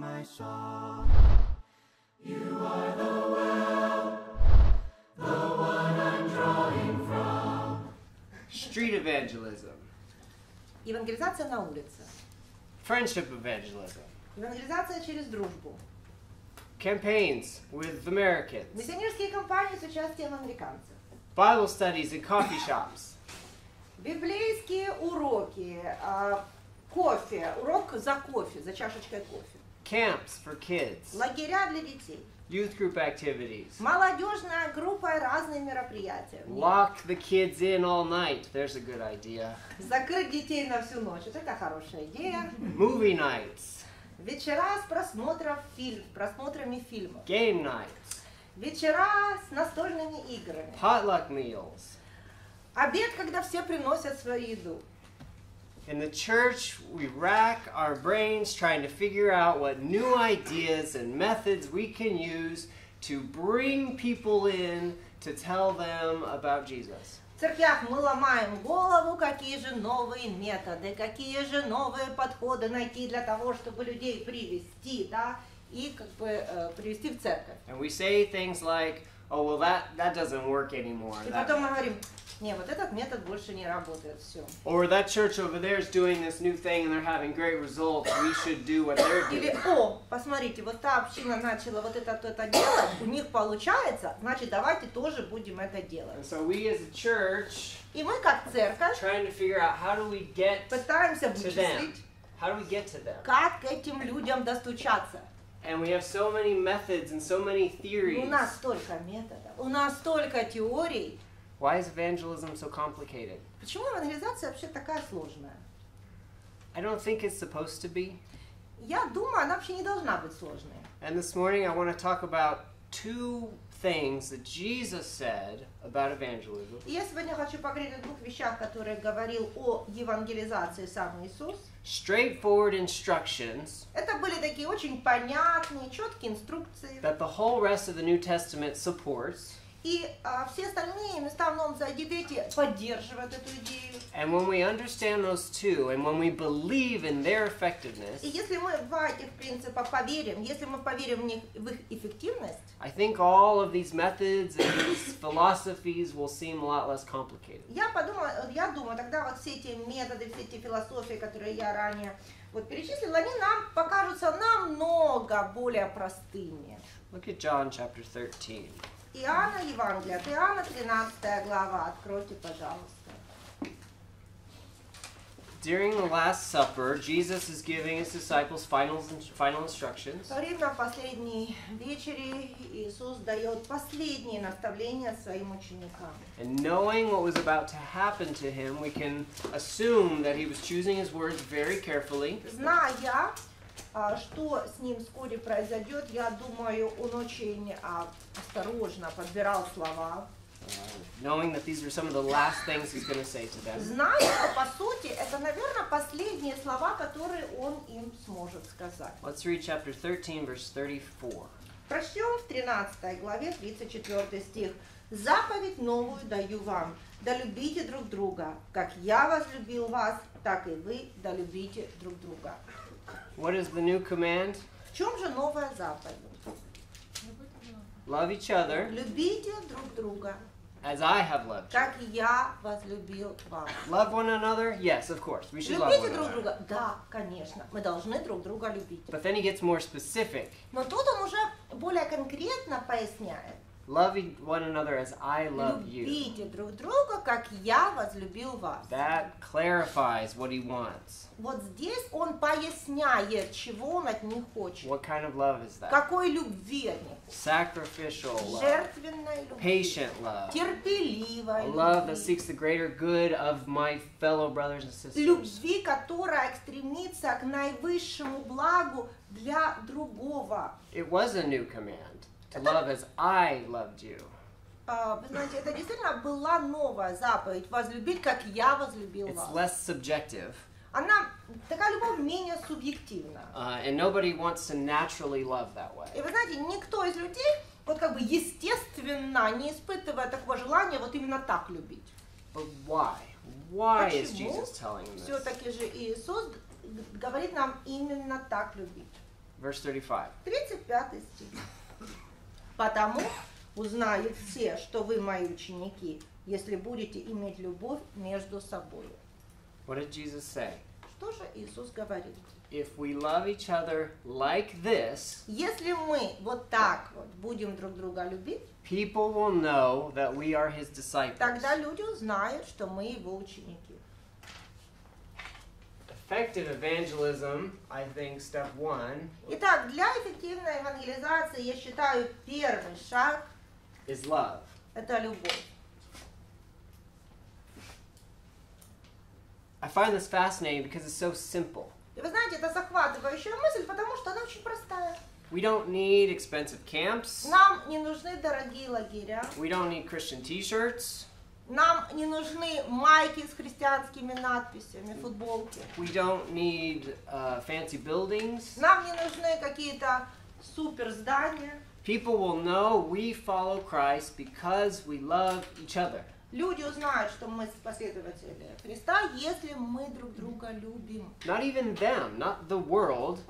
my soul. You are the well, the one I'm drawing from. Street evangelism. Евангелизация на улице. Friendship evangelism. Евангелизация через дружбу. Campaigns with Americans. Миссионерские кампании с участием американцев. Bible studies in coffee shops. Библейские уроки. Кофе. Урок за кофе, за чашечкой кофе. Camps for kids. Лагеря для детей. Youth group activities. Молодежная группа и разные мероприятия. Lock the kids in all night. There's a good idea. Закрыть детей на всю ночь. Это хорошая идея. Movie nights. Вечера с просмотрами фильмов. Game nights. Вечера с настольными играми. Potluck meals. Обед, когда все приносят свою еду. In the church, we rack our brains trying to figure out what new ideas and methods we can use to bring people in to tell them about Jesus. В церквях мы ломаем голову, какие же новые методы, какие же новые подходы найти для того, чтобы людей привести, да, и как бы привести в церковь. And we say things like, oh, well, that doesn't work anymore. И потом мы говорим, не, вот этот метод больше не работает, все. Or that church over there is doing this new thing and they're having great results. We should do what they're doing. Или, о, посмотрите, вот та община начала вот это делать, у них получается, значит, давайте тоже будем это делать. And so we as a church И мы как церковь trying to figure out how do we get пытаемся to them? вычислить, How do we get to them? как к этим людям достучаться. And we have so many methods and so many У theories. нас столько методов, у нас столько теорий. Why is evangelism so complicated? Почему евангелизация вообще такая сложная? I don't think it's supposed to be. Я думаю, она вообще не должна быть сложной. And this morning I want to talk about two things that Jesus said about evangelism. И я сегодня хочу поговорить о двух вещах, которые говорил о евангелизации сам Иисус. Straightforward instructions Это были такие очень понятные, четкие инструкции. that the whole rest of the New Testament supports. И все остальные места в Новом Завете поддерживают эту идею. And when we understand those two, and when we believe in their effectiveness, И если мы в этих принципах поверим, если мы поверим в их эффективность, I think all of these methods and these philosophies will seem a lot less complicated. я думаю, тогда вот все эти методы, все эти философии, которые я ранее вот перечислила, они нам покажутся намного более простыми. Look at John chapter 13. Иоанна Евангелие, от Иоанна 13 глава, откройте, пожалуйста. During the Last Supper, Jesus is giving his disciples final instructions. Во время последней вечери Иисус дает последние наставления своим ученикам. And knowing what was about to happen to him, we can assume that he was choosing his words very carefully. Зная, что с ним вскоре произойдет, я думаю, он очень осторожно подбирал слова. Knowing that these were some of the last things he's going to say to them. Зная, что по сути это, наверное, последние слова, которые он им сможет сказать. Let's read chapter 13, verse 34. Прочтем в 13 главе 34 стих. «Заповедь новую даю вам, да любите друг друга, как я возлюбил вас, так и вы да любите друг друга». What is the new command? В чем же новая заповедь? Love each other Любите друг друга, as I have loved you. как я возлюбил вас. Love one another? Yes, of course. We should love Любите one друг another. друга? Да, конечно. Мы должны друг друга любить. But then he gets more specific. Но тут он уже более конкретно поясняет. Love one another as I love you. Любите друг друга, как я возлюбил вас. That clarifies what he wants. Вот здесь он поясняет, чего он от них хочет. What kind of love is that? Какой любви от них? Sacrificial love. Жертвенной любви. Patient love. Терпеливой A love that любви. seeks the greater good of my fellow brothers and sisters. Любви, которая стремится к наивысшему благу для другого. It was a new command. To love as I loved you. Вы знаете, это действительно была новая заповедь. Возлюбить, как я возлюбил It's вас. less subjective. Она, такая любовь менее субъективна. And nobody wants to naturally love that way. И вы знаете, никто из людей, вот как бы естественно, не испытывая такого желания вот именно так любить. But why? Why is Почему Jesus telling them this? все-таки же Иисус говорит нам именно так любить? verse 35. 35 стих. «Потому узнают все, что вы мои ученики, если будете иметь любовь между собой». What did Jesus say? Что же Иисус говорит? If we love each other like this, Если мы вот так вот будем друг друга любить, people will know that we are his disciples. тогда люди узнают, что мы его ученики. Effective evangelism, I think, step one, Итак, для эффективной евангелизации, я считаю, первый шаг is love. – это любовь. I find this fascinating because it's so simple. И вы знаете, это захватывающая мысль, потому что она очень простая. We don't need expensive camps. Нам не нужны дорогие лагеря, We don't need Christian t-shirts. нам не нужны майки с христианскими надписями, футболки. We don't need fancy buildings. Нам не нужны какие-то супер здания. People will know we follow Christ because we love each other. Люди узнают, что мы последователи Христа, если мы друг друга любим. Not even them, not the world,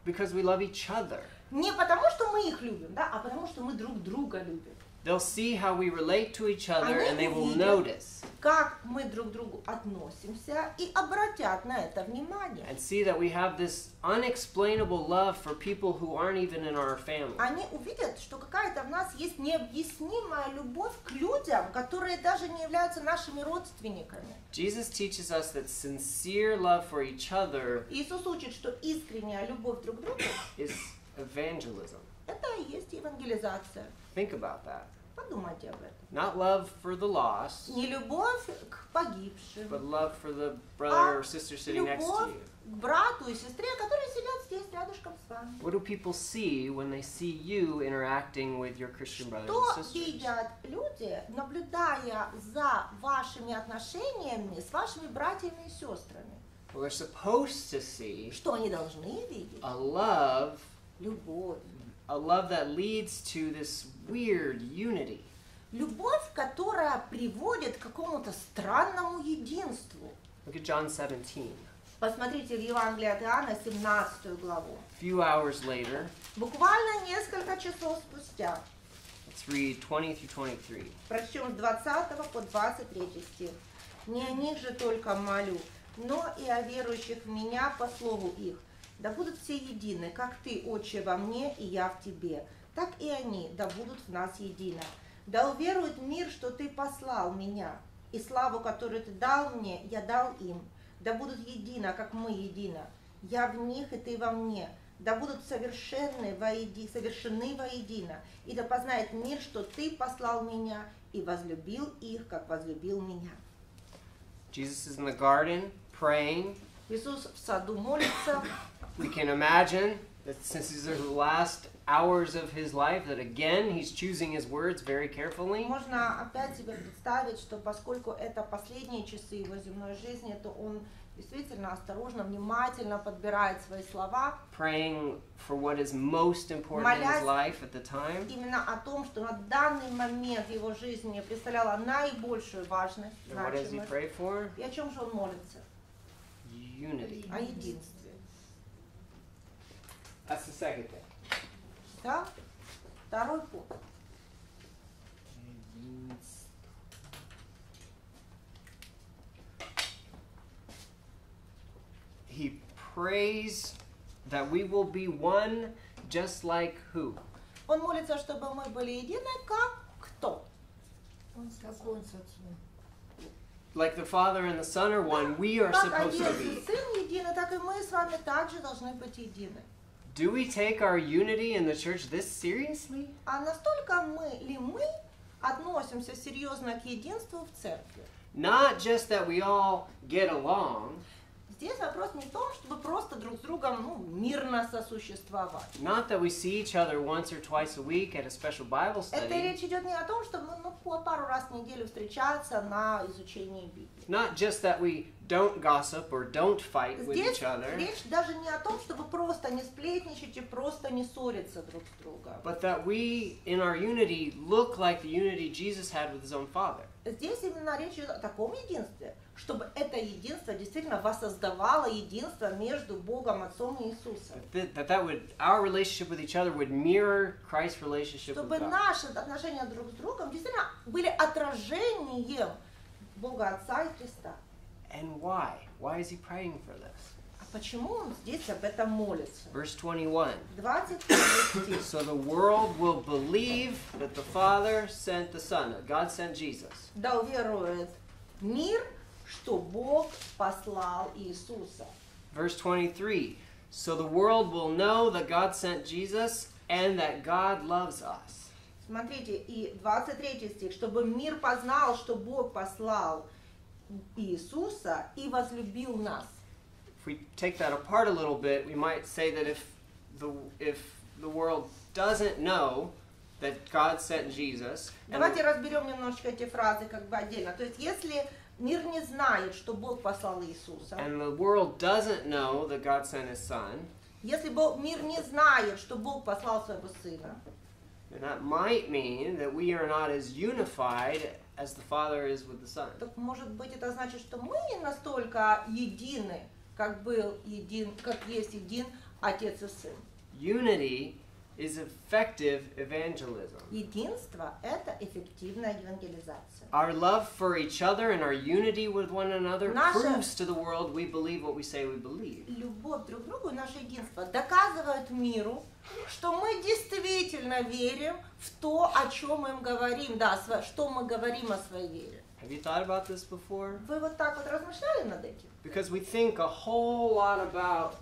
because we love each other. Не потому, что мы их любим, да, а потому, что мы друг друга любим. They'll see how we relate to each other and they will Они notice увидят, как мы друг к другу относимся, и обратят на это внимание. and see that we have this unexplainable love for people who aren't even in our family. Они увидят, что какая-то в нас есть необъяснимая любовь к людям, которые даже не являются нашими родственниками. Jesus teaches us that sincere love for each other Иисус учит, что искренняя любовь друг к другу is evangelism. – это и есть евангелизация. Think about that. Подумайте об этом. Not love for the lost, Не любовь к погибшим, but love for the brother or sister sitting next to любовь you. к брату и сестре, которые сидят здесь рядышком с вами. What do people see when they see you interacting with your Christian brothers Что and sisters? видят люди, наблюдая за вашими отношениями с вашими братьями и сестрами? Well, they're supposed to see Что они должны видеть? a love Любовь. that leads to this weird unity. Любовь, которая приводит к какому-то странному единству. Look at John 17. Посмотрите в Евангелии от Иоанна, 17 главу. A few hours later, Буквально несколько часов спустя. let's read 20 through 23. Прочтем с 20 по 23 стих. «Не о них же только молю, но и о верующих в Меня по слову их. Да будут все едины, как Ты, Отче, во мне, и я в Тебе, так и они, да будут в нас едино. Да уверует мир, что Ты послал Меня, и славу, которую Ты дал мне, я дал им. Да будут едино, как мы едино. Я в них, и Ты во мне. Да будут совершены воедино, и да познает мир, что Ты послал Меня, и возлюбил их, как возлюбил Меня». Jesus is in the garden praying. Иисус в саду молится. We can imagine that since these are the last hours of his life, that again he's choosing his words very carefully. Можно опять себе представить, что поскольку это последние часы его земной жизни, то он действительно осторожно, внимательно подбирает свои слова. Praying for what is most important in his life at the time. Именно о том, что на данный момент его жизни представляла наибольшую важность, And what does he значимость. pray for? И о чем же он молится? Unity. О единстве. That's the second thing. Да? Второй пункт. He prays that we will be one just like who? Он молится, чтобы мы были едины, как кто? Like the Father and the Son are one, we are Как supposed to Отец и be. Сын едины, так и мы с вами также должны быть едины. Do we take our unity in the church this seriously? А настолько мы относимся серьезно к единству в церкви? Not just that we all get along, Здесь вопрос не в том, чтобы просто друг с другом мирно сосуществовать. not that we see each other once or twice a week at a special Bible Это study, речь идет не о том, чтобы по пару раз в неделю встречаться на изучении Библии. not just that we don't gossip or don't fight with Здесь each other, речь даже не о том, чтобы просто не сплетничать и просто не ссориться друг с другом. but that we, in our unity, look like the unity Jesus had with his own Father. Здесь именно речь идет о таком единстве, чтобы это единство действительно воссоздавало единство между Богом Отцом и Иисусом. Our relationship with each other would mirror Christ's relationship with Чтобы God. наши отношения друг с другом действительно были отражением Бога Отца и Христа. And why? Why is he praying for this? А почему он здесь об этом молится? Verse 21. 21 стих. So the world will believe that the Father sent the Son, that God sent Jesus. Да уверует мир, что Бог послал Иисуса. Verse 23. So the world will know that God sent Jesus and that God loves us. Смотрите, и 23 стих, чтобы мир познал, что Бог послал Иисуса и возлюбил нас. If we take that apart a little bit, we might say that if the world doesn't know that God sent Jesus, Давайте разберем немножечко эти фразы как бы отдельно. То есть, если мир не знает, что Бог послал Иисуса, and the world doesn't know that God sent his Son, если мир не знает, что Бог послал своего Сына, then that might mean that we are not as unified as the Father is with the Son. то, может быть, это значит, что мы не настолько едины, как есть един Отец и Сын. Unity is effective evangelism. Единство – это эффективная евангелизация. Our love for each other and our unity with one another Наша- proves to the world we believe what we say we believe. Любовь друг к другу и наше единство доказывает миру, что мы действительно верим в то, о чем мы им говорим, да, что мы говорим о своей вере. Have you thought about this before? Вы вот так вот размышляли над этим? Because we think a whole lot about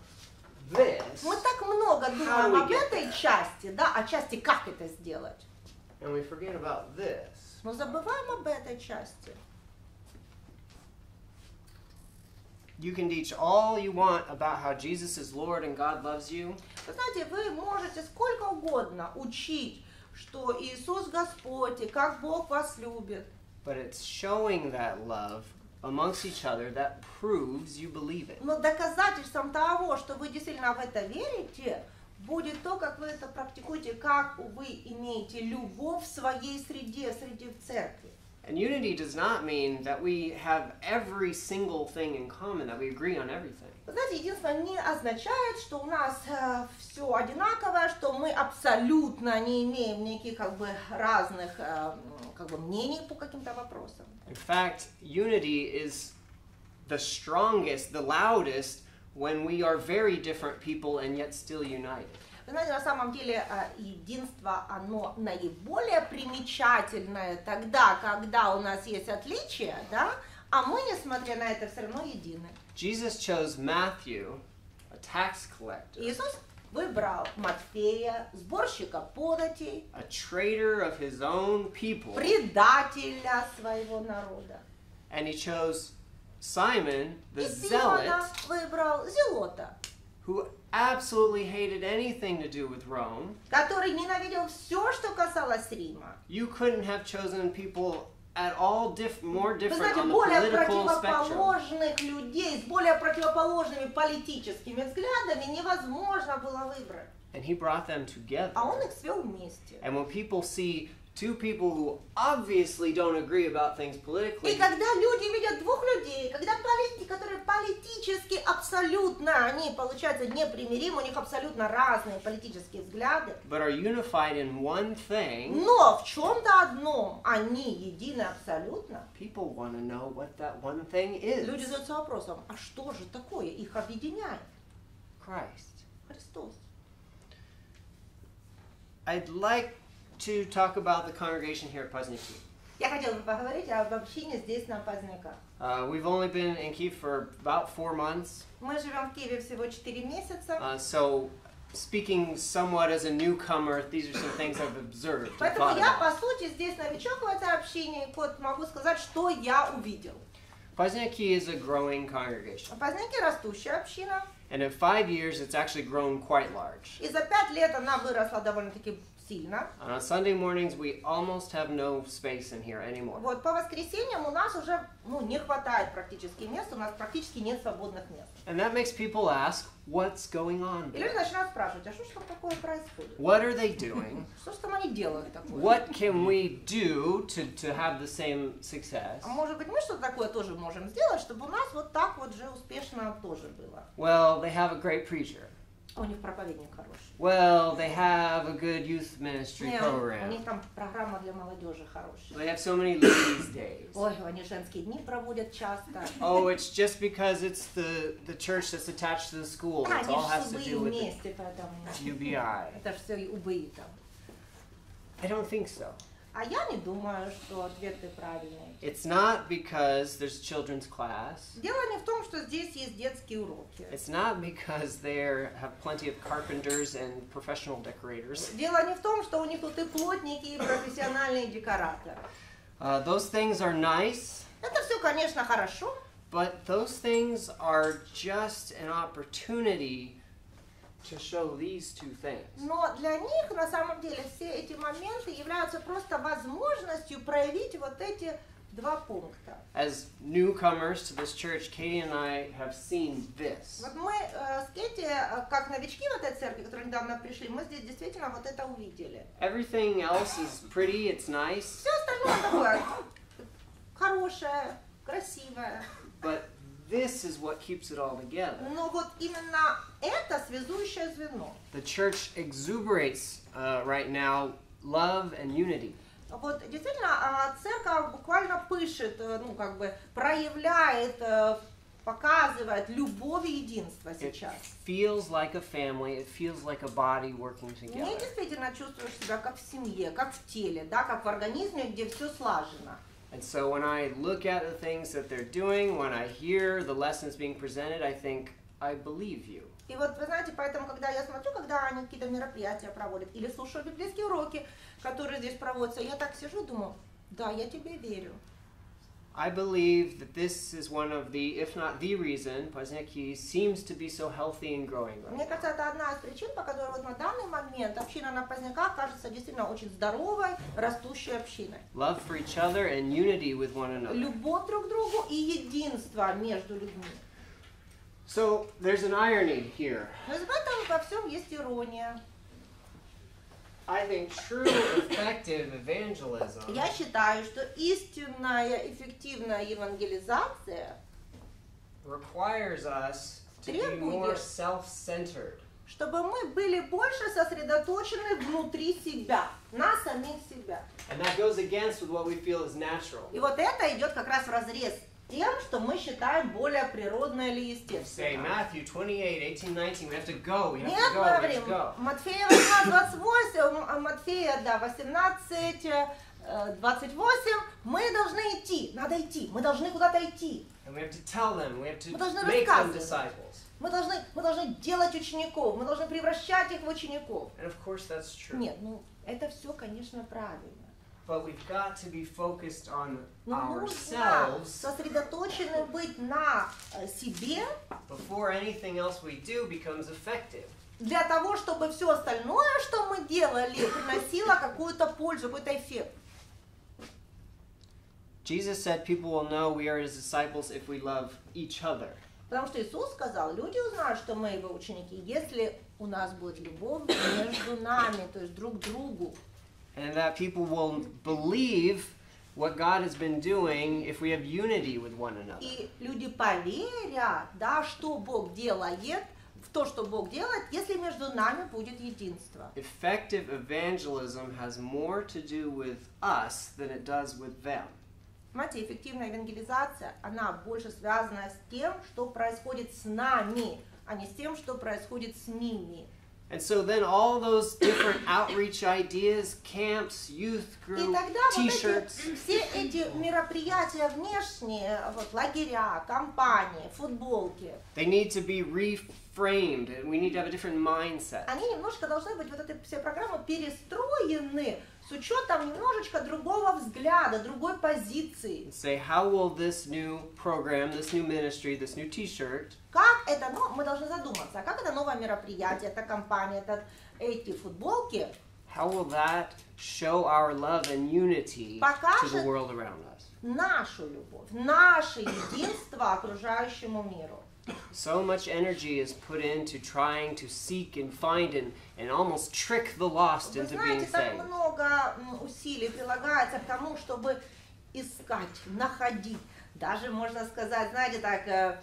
this, Мы так много How думаем do we об get этой части, да, о части, как это сделать, and we forget about this. но забываем об этой части. You can teach all you want about how Jesus is Lord and God loves you, Вы знаете, вы можете сколько угодно учить, что Иисус Господь и как Бог вас любит. but it's showing that love amongst each other that proves you believe it. Но доказательством того, что вы действительно в это верите, будет то, как вы это практикуете, как вы имеете любовь в своей среде, среди церкви. And unity does not mean that we have every single thing in common, that we agree on everything. Вы знаете, единство не означает, что у нас все одинаковое, что мы абсолютно не имеем никаких разных мнений по каким-то вопросам. In fact, unity is the strongest, the loudest, when we are very different people and yet still united. Вы знаете, на самом деле единство, оно наиболее примечательное тогда, когда у нас есть отличия, да, а мы, несмотря на это, все равно едины. Jesus chose Matthew, a tax collector, Иисус выбрал Матфея, сборщика податей, a traitor of his own people, предателя своего народа. and he chose Simon, the И Симона zealot, выбрал Зелота, who absolutely hated anything to do with Rome. который ненавидел все, что касалось Рима. You couldn't have chosen people at all more Вы different знаете, on the более political spectrum. противоположных людей, с более противоположными политическими взглядами невозможно было выбрать. And he brought them together. А он их свел вместе. And when people see two people who obviously don't agree about things И politically, когда люди видят двух людей, которые политически абсолютно, они, получается, непримиримы, у них абсолютно разные политические взгляды, but are unified in one thing, но в чем-то одном они едины абсолютно, people want to know what that one thing люди is. задаются вопросом, а что же такое их объединяет? Christ. Христос. I'd like to talk about the congregation here at Pazniki. Я хотела бы поговорить об общине здесь, на Поздняках. We've only been in Kyiv for about 4 months, Мы живем в Киеве всего 4 месяца, so speaking somewhat as a newcomer, these are some things I've observed and поэтому thought я, по about. сути, здесь новичок в этой общине, вот могу сказать, что я увидел. Pazniki is a growing congregation, Поздняки растущая община, and in 5 years, it's actually grown quite large. и за 5 лет она выросла довольно-таки сильно. And on Sunday mornings, we almost have no space in here anymore. Вот по воскресеньям у нас уже не хватает практически мест, у нас практически нет свободных мест. And that makes people ask, what's going on? И люди начинают спрашивать, а что ж там такое происходит? What are they doing? Что ж там они делают такое? What can we do to have the same success? А может быть, мы что-то такое тоже можем сделать, чтобы у нас вот так вот же успешно тоже было? Well, they have a great preacher. У них проповедник хороший. Well, they have a good youth ministry Нет, у program. них там программа для молодежи хорошая. They have so many ladies' days. Ой, они женские дни проводят часто. Oh, it's just because it's the church that's attached to the school. It Они all же has to с do УБИ with the вместе, поэтому... UBI. Это же все УБИ там. I don't think so. А я не думаю, что ответы правильные. It's not because there's a children's class. Дело не в том, что здесь есть детские уроки. It's not because they have plenty of carpenters and professional decorators. Дело не в том, что у них тут и плотники, и профессиональные декораторы. Those things are nice, Это все, конечно, хорошо, but those things are just an opportunity to show these two things. но для них на самом деле все эти моменты являются просто возможностью проявить вот эти два пункта. As newcomers to this church, Katie and I have seen this. Вот мы с Кетти, как новички в этой церкви, которые недавно пришли, мы здесь действительно вот это увидели. Everything else is pretty, it's nice, Все остальное такое хорошее, красивое. but this is what keeps it all together. Но вот именно это связующее звено. The church exuberates right now love and unity. Вот действительно церковь буквально пышет, проявляет, показывает любовь и единство It сейчас. feels like a family, it feels like a body working Не together. действительно чувствуешь себя как в семье, как в теле, да, как в организме, где все слажено. And so when I look at the things that they're doing, when I hear the lessons being presented, I think, I believe you. И вот, вы знаете, поэтому, когда я смотрю, когда они какие-то мероприятия проводят, или слушаю библейские уроки, которые здесь проводятся, я так сижу и думаю, да, я тебе верю. I believe that this is one of the, if not the reason, Poznaki seems to be so healthy and growing. Мне кажется, это одна из причин, по которой вот на данный момент община на Поздняках кажется действительно очень здоровой, растущей общиной. Love for each other and unity with one another. Любовь друг к другу и единство между людьми. So there's an irony here. Но в этом во всем есть ирония. I think true effective evangelism Я считаю, что истинная, эффективная евангелизация, requires us to be Требует. more self-centered. чтобы мы были больше сосредоточены внутри себя, на самих себя. And that goes against with what we feel is natural. И вот это идет как раз вразрез с тем, что мы считаем более природное или Say естественное. Matthew 28, 18, 19, we have to go, we have Нет, to go, мы we have говорим, to go. Матфея 18:28, Матфея, 18:28, мы должны идти, надо идти, мы должны куда-то идти. And we have to tell them, we have to Мы должны make them рассказывать. disciples. Мы должны делать учеников, мы должны превращать их в учеников. And of course that's true. Нет, это все, конечно, правильно. But we've got to be focused on Но нужно ourselves сосредоточены быть на себе before anything else we do becomes effective. для того, чтобы все остальное, что мы делали, приносило какую-то пользу, какой-то эффект. Jesus said people will know we are his disciples if we love each other. Потому что Иисус сказал, люди узнают, что мы его ученики, если у нас будет любовь между нами, то есть друг к другу. And that people will believe what God has been doing if we have unity with one another. И люди поверят, да, что Бог делает, в то, что Бог делает, если между нами будет единство. Effective evangelism has more to do with us than it does with them. Понимаете, эффективная евангелизация, она больше связана с тем, что происходит с нами, а не с тем, что происходит с ними. And so then all those different outreach ideas, camps, youth И group, тогда вот t-shirts, все эти мероприятия внешние, вот лагеря, компании, футболки, they need to be reframed and we need to have a different mindset. они немножко должны быть, вот эти все программы, перестроены с учетом немножечко другого взгляда, другой позиции. And say, how will this new program, this new ministry, this new t-shirt Как это, мы должны задуматься, как это новое мероприятие, эта компания, эти футболки how will that show our love and unity to the Покажет world around us? нашу любовь, наше единство окружающему миру. So much energy is put into trying to seek and find and almost trick the lost Вы into знаете, being так saved. много усилий прилагается к тому, чтобы искать, находить. Даже, можно сказать, знаете, так,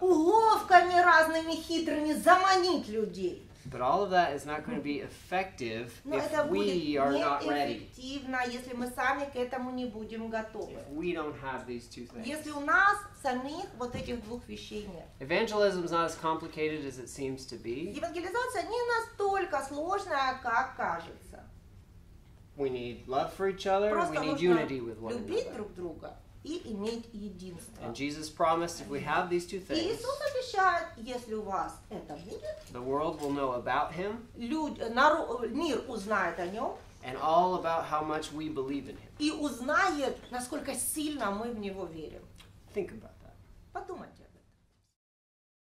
уловками разными хитрыми заманить людей. But all of that is not going to be effective Но это if будет we are not ready. неэффективно, если мы сами к этому не будем готовы. If we don't have these two things. Если у нас самих вот этих двух вещей нет. Evangelism is not as complicated as it seems to be. Евангелизация не настолько сложная, как кажется. We need love for each other, and Просто we need нужно unity with one любить another. друг друга и иметь единство. And Jesus promised if we have these two И things, Иисус обещает, если у вас это будет, the world will know about Him мир узнает о нем and all about how much we believe in Him. и узнает, насколько сильно мы в него верим. Think about that. Подумайте.